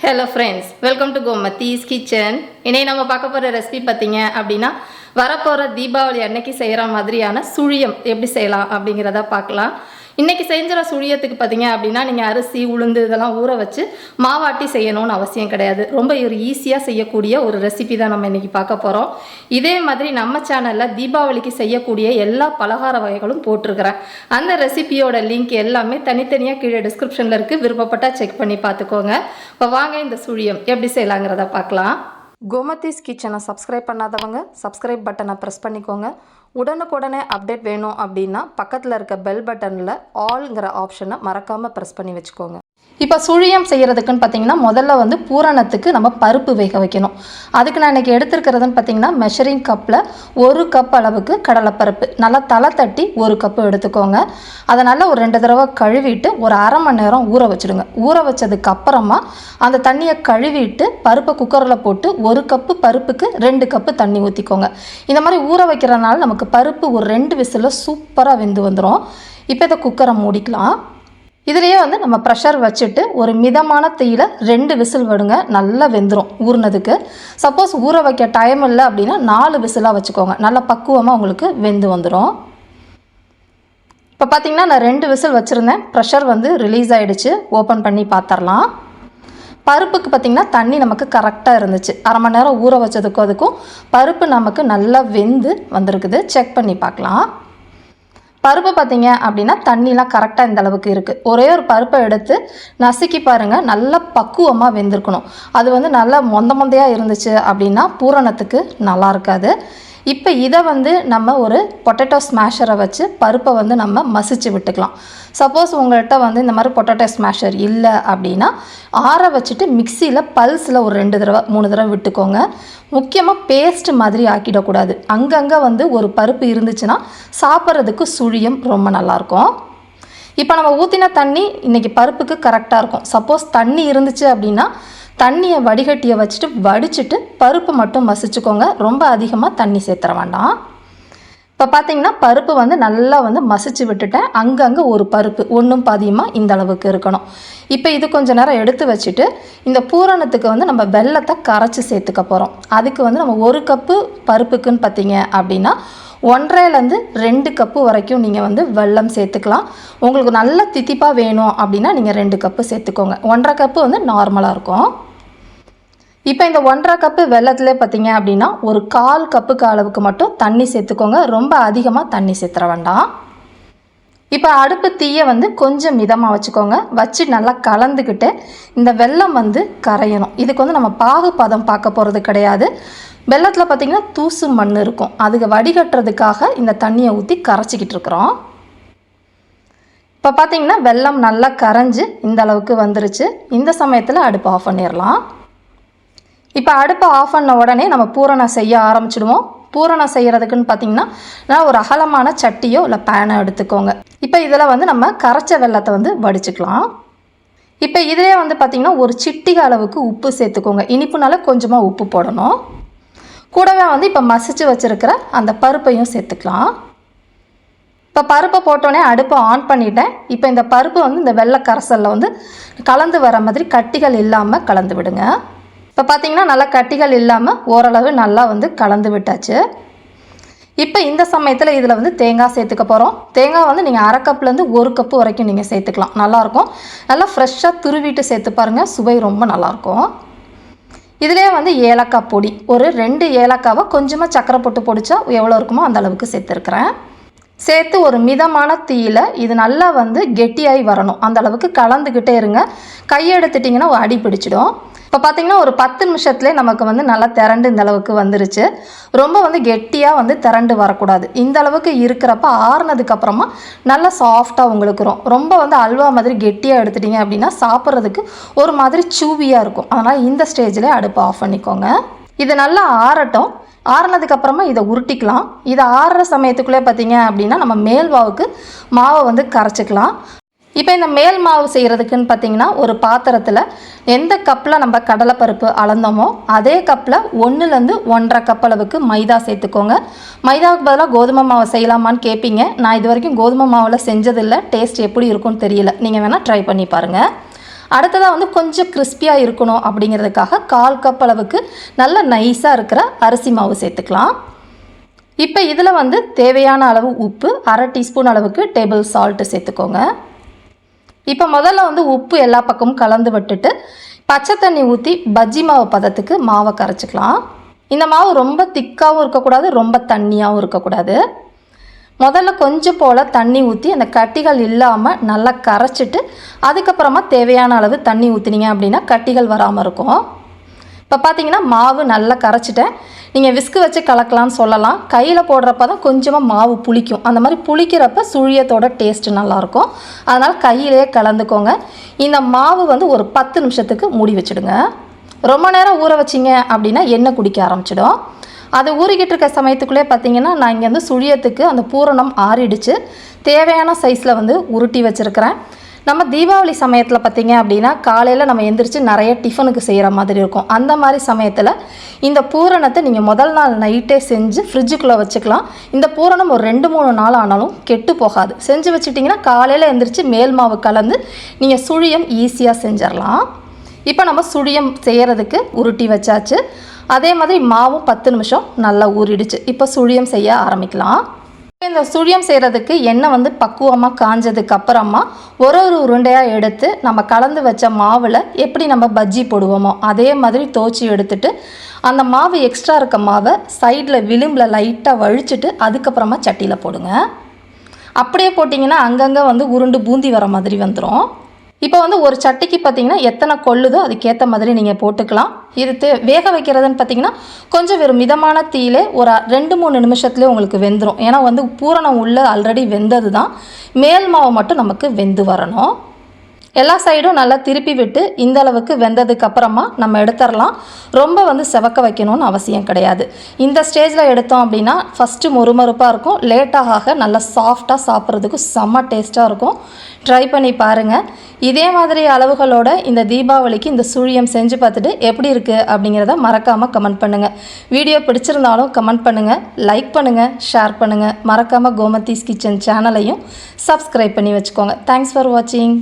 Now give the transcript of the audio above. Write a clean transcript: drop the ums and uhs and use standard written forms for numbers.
Hello friends, welcome to Gomathi's kitchen. இன்னைக்கு நம்ம பார்க்க போற ரெசிபி பாத்தீங்க அப்படினா வரப்போற தீபாவளி அன்னைக்கு செய்யற மாதிரியான சுழியம் எப்படி செய்யலாம் அப்படிங்கறத பார்க்கலாம். இன்னைக்கு செஞ்சற சுழியத்துக்கு பாத்தீங்க அப்படினா நீங்க அரிசி உளுந்து இதெல்லாம் ஊற வச்சு மாவாட்டி செய்யணும்னு அவசியம் கிடையாது. ரொம்ப ஈஸியா செய்யக்கூடிய ஒரு ரெசிபி தான் நம்ம இன்னைக்கு பார்க்க போறோம். இதே மாதிரி நம்ம சேனல்ல தீபாவளிக்கு செய்யக்கூடிய எல்லா பலகார வகைகளும் போட்டுருக்கேன். அந்த ரெசிபியோட லிங்க் எல்லாமே தனித்தனியா கீழே டிஸ்கிரிப்ஷன்ல இருக்கு. விருப்பப்பட்டா செக் பண்ணி பார்த்துக்கோங்க. இப்போ வாங்க இந்த சுழியம் எப்படி செய்யலாங்கிறத பார்க்கலாம். கோமதிஸ் கிச்சனை சப்ஸ்கிரைப் பண்ணாதவங்க சப்ஸ்கிரைப் பட்டனை ப்ரெஸ் பண்ணிக்கோங்க. உடனுக்குடனே அப்டேட் வேணும் அப்படின்னா பக்கத்தில் இருக்க பெல் பட்டனில் ஆல்ங்கிற ஆப்ஷனை மறக்காமல் ப்ரெஸ் பண்ணி வச்சுக்கோங்க. இப்போ சுழியம் செய்கிறதுக்குன்னு பார்த்தீங்கன்னா முதல்ல பூரணத்துக்கு நம்ம பருப்பு வேக வைக்கணும். அதுக்கு நான் இன்றைக்கி எடுத்துருக்கிறதுன்னு பார்த்தீங்கன்னா மெஷரிங் கப்பில் 1 கப் அளவுக்கு கடலைப்பருப்பு நல்லா தலை தட்டி 1 கப்பு எடுத்துக்கோங்க. அதை நல்லா ஒரு 2 தடவை கழுவிட்டு ஒரு அரை மணி நேரம் ஊற வச்சுடுங்க. ஊற வச்சதுக்கு அப்புறமா அந்த தண்ணியை கழுவிட்டு பருப்பை குக்கரில் போட்டு 1 கப்பு பருப்புக்கு 2 கப்பு தண்ணி ஊற்றிக்கோங்க. இந்த மாதிரி ஊற வைக்கிறதுனால நமக்கு பருப்பு ஒரு 2 விசிலில் சூப்பராக வெந்து வந்துடும். இப்போ இதை குக்கரை மூடிக்கலாம். இதுலேயே நம்ம ப்ரெஷர் வச்சுட்டு ஒரு மிதமான தீயில் 2 விசில் விடுங்க. நல்லா வெந்துடும் ஊறினதுக்கு. சப்போஸ் ஊற வைக்க டைம் இல்லை அப்படின்னா 4 விசிலாக வச்சுக்கோங்க. நல்லா பக்குவமாக உங்களுக்கு வெந்து வந்துடும். இப்போ பார்த்தீங்கன்னா நான் 2 விசில் வச்சுருந்தேன். ப்ரெஷர் ரிலீஸ் ஆகிடுச்சு. ஓப்பன் பண்ணி பார்த்துடலாம். பருப்புக்கு பார்த்திங்கன்னா தண்ணி நமக்கு கரெக்டாக இருந்துச்சு. அரை மணி நேரம் ஊற வச்சதுக்கும் அதுக்கும் பருப்பு நமக்கு நல்லா வெந்து வந்திருக்குது. செக் பண்ணி பார்க்கலாம். பருப்பு பார்த்திங்க அப்படின்னா தண்ணிலாம் கரெக்டாக இந்த அளவுக்கு இருக்குது. ஒரே ஒரு பருப்பை எடுத்து நசுக்கி பாருங்கள். நல்லா பக்குவமாக வெந்திருக்கணும். அது நல்லா மொந்தையாக இருந்துச்சு அப்படின்னா பூரணத்துக்கு நல்லா இருக்காது. இப்போ இதை நம்ம ஒரு பொட்டேட்டோ ஸ்மாஷரை வச்சு பருப்பை நம்ம மசிச்சு விட்டுக்கலாம். சப்போஸ் உங்கள்கிட்ட இந்த மாதிரி பொட்டேட்டோ ஸ்மாஷர் இல்லை அப்படின்னா ஆற வச்சுட்டு மிக்சியில் பல்ஸில் ஒரு 2 தடவை 3 தடவை விட்டுக்கோங்க. முக்கியமாக பேஸ்ட் மாதிரி ஆக்கிடக்கூடாது. அங்கங்கே ஒரு பருப்பு இருந்துச்சுன்னா சாப்பிட்றதுக்கு சுழியம் ரொம்ப நல்லாயிருக்கும். இப்போ நம்ம ஊற்றின தண்ணி இன்றைக்கி பருப்புக்கு கரெக்டாக இருக்கும். சப்போஸ் தண்ணி இருந்துச்சு அப்படின்னா தண்ணியை வடிகட்டியை வச்சுட்டு வடிச்சிட்டு பருப்பு மட்டும் மசிச்சுக்கோங்க. ரொம்ப அதிகமாக தண்ணி சேர்த்துற வேண்டாம். இப்போ பார்த்தீங்கன்னா பருப்பு நல்லா மசிச்சு விட்டுட்டேன். அங்கங்கே ஒரு பருப்பு ஒன்றும் பாதியமாக இந்த அளவுக்கு இருக்கணும். இப்போ இது கொஞ்சம் நேரம் எடுத்து வச்சுட்டு இந்த பூரணத்துக்கு நம்ம வெல்லத்தை கரைச்சி சேர்த்துக்க போகிறோம். அதுக்கு நம்ம 1 கப்பு பருப்புக்குன்னு பார்த்தீங்க அப்படின்னா 1.5லேருந்து 2 கப்பு வரைக்கும் நீங்கள் வெல்லம் சேர்த்துக்கலாம். உங்களுக்கு நல்ல தித்திப்பாக வேணும் அப்படின்னா நீங்கள் 2 கப்பு சேர்த்துக்கோங்க. 1.5 கப்பு நார்மலாக இருக்கும். இப்போ இந்த 1.5 கப்பு வெல்லத்திலே பார்த்தீங்க அப்படின்னா ஒரு 1/4 கப்புக்கு அளவுக்கு மட்டும் தண்ணி சேர்த்துக்கோங்க. ரொம்ப அதிகமாக தண்ணி சேர்த்துற வேண்டாம். இப்போ அடுப்பு தீயை கொஞ்சம் மிதமாக வச்சுக்கோங்க. வச்சு நல்லா கலந்துக்கிட்டு இந்த வெல்லம் கரையணும். இதுக்கு நம்ம பாகு பதம் பார்க்க போகிறது கிடையாது. வெல்லத்தில் பார்த்திங்கன்னா தூசு மண் இருக்கும். அதுக்கு வடிகட்டுறதுக்காக இந்த தண்ணியை ஊற்றி கரைச்சிக்கிட்டு இருக்கிறோம். இப்போ பார்த்திங்கன்னா வெல்லம் நல்லா கரைஞ்சி இந்த அளவுக்கு வந்துருச்சு. இந்த சமயத்தில் அடுப்பு ஆஃப் பண்ணிடலாம். இப்போ அடுப்பை ஆஃப் பண்ண உடனே நம்ம பூரணம் செய்ய ஆரம்பிச்சிடுவோம். பூரணம் செய்கிறதுக்குன்னு பார்த்திங்கன்னா நான் ஒரு அகலமான சட்டியோ இல்லை பேனோ எடுத்துக்கோங்க. இப்போ இதில் நம்ம கரைச்ச வெல்லத்தை வடிச்சுக்கலாம். இப்போ இதிலே பார்த்திங்கன்னா ஒரு சிட்டிகை அளவுக்கு உப்பு சேர்த்துக்கோங்க. இனிப்புனால கொஞ்சமாக உப்பு போடணும். கூடவே இப்போ மசிச்சு வச்சுருக்கிற அந்த பருப்பையும் சேர்த்துக்கலாம். இப்போ பருப்பை போட்டோன்னே அடுப்பை ஆன் பண்ணிட்டேன். இப்போ இந்த பருப்பு இந்த வெள்ளை கரைசலில் கலந்து வர மாதிரி கட்டிகள் இல்லாமல் கலந்து விடுங்க. இப்போ பார்த்திங்கன்னா நல்லா கட்டிகள் இல்லாமல் ஓரளவு நல்லா கலந்து விட்டாச்சு. இப்போ இந்த சமயத்தில் இதில் தேங்காய் சேர்த்துக்க போகிறோம். தேங்காய் நீங்கள் 1/2 கப்லேருந்து 1 கப்பு வரைக்கும் நீங்கள் சேர்த்துக்கலாம். நல்லாயிருக்கும். நல்லா ஃப்ரெஷ்ஷாக துருவிட்டு சேர்த்து பாருங்கள். சுவை ரொம்ப நல்லாயிருக்கும். இதிலே ஏலக்காய் பொடி ஒரு 2 ஏலக்காவை கொஞ்சமாக சக்கரை போட்டு பொடிச்சா எவ்வளோ இருக்குமோ அந்த அளவுக்கு சேர்த்துருக்குறேன். சேர்த்து ஒரு மிதமான தீயில் இது நல்லா கெட்டியாகி வரணும். அந்த அளவுக்கு கலந்துக்கிட்டே இருங்க. கையை எடுத்துட்டிங்கன்னா அடி பிடிச்சிடும். இப்போ பார்த்திங்கன்னா ஒரு 10 நிமிஷத்துலேயே நமக்கு நல்லா திரண்டு இந்த அளவுக்கு வந்துருச்சு. ரொம்ப கெட்டியாக திரண்டு வரக்கூடாது. இந்த அளவுக்கு இருக்கிறப்ப ஆறுனதுக்கப்புறமா நல்லா சாஃப்டாக உங்களுக்கு ரொம்ப அல்வா மாதிரி கெட்டியாக எடுத்துட்டிங்க அப்படின்னா சாப்பிட்றதுக்கு ஒரு மாதிரி சூவியாக இருக்கும். அதனால் இந்த ஸ்டேஜில் அடுப்பை ஆஃப் பண்ணிக்கோங்க. இது நல்லா ஆறட்டும். ஆறுனதுக்கப்புறமா இதை உருட்டிக்கலாம். இதை ஆறுற சமயத்துக்குள்ளே பார்த்திங்க அப்படின்னா நம்ம மேல் மாவுக்கு மாவை கரைச்சிக்கலாம். இப்போ இந்த மேல் மாவு செய்கிறதுக்குன்னு பார்த்திங்கன்னா ஒரு பாத்திரத்தில் எந்த கப்பில் நம்ம கடலைப்பருப்பு அளந்தோமோ அதே கப்பில் 1லேருந்து 1.5 கப் அளவுக்கு மைதா சேர்த்துக்கோங்க. மைதாவுக்கு பதிலாக கோதுமை மாவை செய்யலாமான்னு கேட்பீங்க. நான் இது வரைக்கும் கோதுமை மாவில் செஞ்சதில்லை. டேஸ்ட் எப்படி இருக்கும்னு தெரியல. நீங்கள் வேணால் ட்ரை பண்ணி பாருங்கள். அடுத்ததாக வந்து கொஞ்சம் கிறிஸ்பியாக இருக்கணும் அப்படிங்கிறதுக்காக 1/4 கப் அளவுக்கு நல்ல நைஸாக இருக்கிற அரிசி மாவு சேர்த்துக்கலாம். இப்போ இதில் வந்து தேவையான அளவு உப்பு, 1/2 டீஸ்பூன் அளவுக்கு டேபிள் சால்ட்டு சேர்த்துக்கோங்க. இப்போ முதல்ல வந்து உப்பு எல்லா பக்கமும் கலந்து விட்டுட்டு பச்சை தண்ணி ஊற்றி பஜ்ஜி மாவு பதத்துக்கு மாவை கரைச்சிக்கலாம். இந்த மாவு ரொம்ப திக்காகவும் இருக்கக்கூடாது, ரொம்ப தண்ணியாகவும் இருக்கக்கூடாது. முதல்ல கொஞ்சம் போல் தண்ணி ஊற்றி அந்த கட்டிகள் இல்லாமல் நல்லா கரைச்சிட்டு அதுக்கப்புறமா தேவையான அளவு தண்ணி ஊற்றினீங்க அப்படின்னா கட்டிகள் வராமல் இருக்கும். இப்போ பார்த்தீங்கன்னா மாவு நல்லா கரைச்சிட்டேன். நீங்கள் விஸ்கு வச்சு கலக்கலான்னு சொல்லலாம். கையில் போடுறப்ப தான் கொஞ்சமாக மாவு புளிக்கும். அந்த மாதிரி புளிக்கிறப்ப சுழியத்தோட டேஸ்ட்டு நல்லாயிருக்கும். அதனால் கையிலே கலந்துக்கோங்க. இந்த மாவு வந்து ஒரு 10 நிமிஷத்துக்கு மூடி வச்சுடுங்க. ரொம்ப நேரம் ஊற வச்சிங்க அப்படின்னா எண்ணெய் குடிக்க ஆரம்பிச்சிடும். அது ஊறிக்கிட்டு இருக்க சமயத்துக்குள்ளே பார்த்தீங்கன்னா நான் இங்கே வந்து சுழியத்துக்கு அந்த பூரணம் ஆறிடுச்சு. தேவையான சைஸில் வந்து உருட்டி வச்சுருக்கிறேன். நம்ம தீபாவளி சமயத்தில் பார்த்திங்க அப்படின்னா காலையில் நம்ம எந்திரிச்சு நிறைய டிஃபனுக்கு செய்கிற மாதிரி இருக்கும். அந்த மாதிரி சமயத்தில் இந்த பூரணத்தை நீங்கள் முதல் நாள் நைட்டே செஞ்சு ஃப்ரிட்ஜுக்குள்ளே வச்சுக்கலாம். இந்த பூரணம் ஒரு 2-3 நாள் ஆனாலும் கெட்டு போகாது. செஞ்சு வச்சுட்டிங்கன்னா காலையில் எந்திரிச்சு மேல் மாவு கலந்து நீங்கள் சுழியம் ஈஸியாக செஞ்சிடலாம். இப்போ நம்ம சுழியம் செய்கிறதுக்கு உருட்டி வச்சாச்சு. அதே மாதிரி மாவும் 10 நிமிஷம் நல்லா ஊறிடுச்சு. இப்போ சுழியம் செய்ய ஆரம்பிக்கலாம். இந்த சுழியம் செய்கிறதுக்கு எண்ணெய் வந்து பக்குவமாக காஞ்சதுக்கு அப்புறமா ஒரு உருண்டையாக எடுத்து நம்ம கலந்து வச்ச மாவில் எப்படி நம்ம பஜ்ஜி போடுவோமோ அதே மாதிரி தோச்சி எடுத்துட்டு அந்த மாவு எக்ஸ்ட்ரா இருக்க மாவை சைடில் விளிம்பில் லைட்டாக வழிச்சிட்டு அதுக்கப்புறமா சட்டியில் போடுங்க. அப்படியே போட்டிங்கன்னா அங்கங்கே வந்து உருண்டு பூந்தி வர மாதிரி வந்துடும். இப்போ வந்து ஒரு சட்டிக்கு பார்த்தீங்கன்னா எத்தனை கொள்ளுதோ அதுக்கேற்ற மாதிரி நீங்கள் போட்டுக்கலாம். இது வேக வைக்கிறதுன்னு பார்த்தீங்கன்னா கொஞ்சம் ஒரு மிதமான தீயிலே ஒரு 2-3 நிமிஷத்துலேயே உங்களுக்கு வெந்துடும். ஏன்னா வந்து பூரணம் உள்ளே ஆல்ரெடி வெந்தது தான், மேல் மாவு மட்டும் நமக்கு வெந்து வரணும். எல்லா சைடும் நல்லா திருப்பி விட்டு இந்த அளவுக்கு வெந்ததுக்கு அப்புறமா நம்ம எடுத்துடலாம். ரொம்ப வந்து செவக்க வைக்கணும்னு அவசியம் கிடையாது. இந்த ஸ்டேஜில் எடுத்தோம் அப்படின்னா ஃபஸ்ட்டு மொறுமொறுப்பாக இருக்கும். லேட்டாக நல்லா சாஃப்டாக சாப்பிட்றதுக்கு செம்ம டேஸ்ட்டாக இருக்கும். ட்ரை பண்ணி பாருங்கள். இதே மாதிரி அளவுகளோட இந்த தீபாவளிக்கு இந்த சுழியம் செஞ்சு பார்த்துட்டு எப்படி இருக்குது அப்படிங்கிறத மறக்காமல் கமெண்ட் பண்ணுங்கள். வீடியோ பிடிச்சிருந்தாலும் கமெண்ட் பண்ணுங்கள், லைக் பண்ணுங்கள், ஷேர் பண்ணுங்கள். மறக்காமல் கோமதிஸ் கிச்சன் சேனலையும் சப்ஸ்கிரைப் பண்ணி வச்சுக்கோங்க. தேங்க்ஸ் ஃபார் வாட்சிங்.